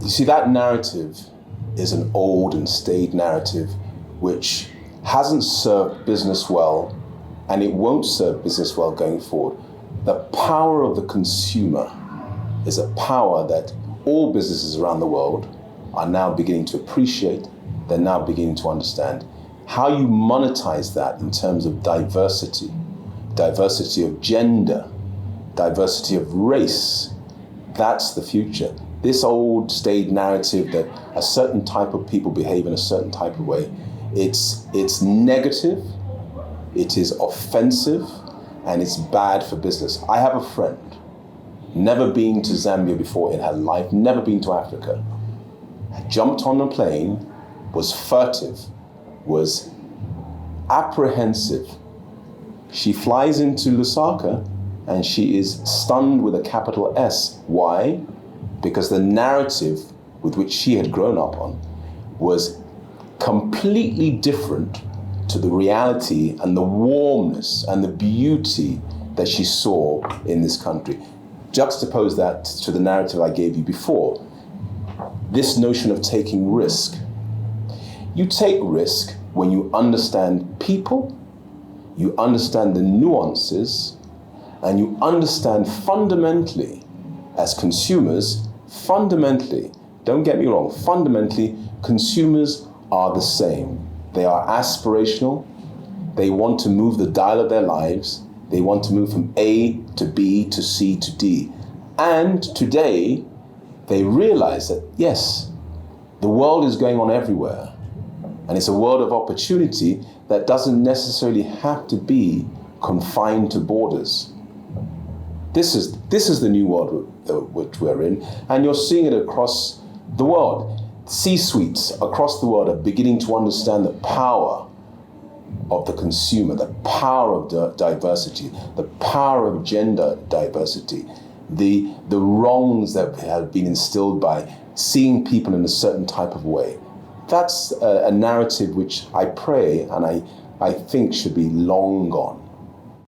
You see, that narrative is an old and staid narrative which hasn't served business well, and it won't serve business well going forward. The power of the consumer is a power that all businesses around the world are now beginning to appreciate. They're now beginning to understand. How you monetize that in terms of diversity of gender, diversity of race, that's the future. This old staid narrative that a certain type of people behave in a certain type of way, it's negative, it is offensive, and it's bad for business. I have a friend, never been to Zambia before in her life, never been to Africa, jumped on a plane, was furtive, was apprehensive. She flies into Lusaka and she is stunned with a capital S. Why? Because the narrative with which she had grown up on was completely different to the reality and the warmness and the beauty that she saw in this country. Juxtapose that to the narrative I gave you before. This notion of taking risk. You take risk when you understand people, you understand the nuances, and you understand fundamentally, as consumers, fundamentally, don't get me wrong, fundamentally, consumers are the same. They are aspirational. They want to move the dial of their lives. They want to move from A to B to C to D. And today, they realize that, yes, the world is going on everywhere. And it's a world of opportunity that doesn't necessarily have to be confined to borders. This is the new world which we're in, and you're seeing it across the world. C-suites across the world are beginning to understand the power of the consumer, the power of diversity, the power of gender diversity, the wrongs that have been instilled by seeing people in a certain type of way. That's a narrative which I pray and I think should be long gone.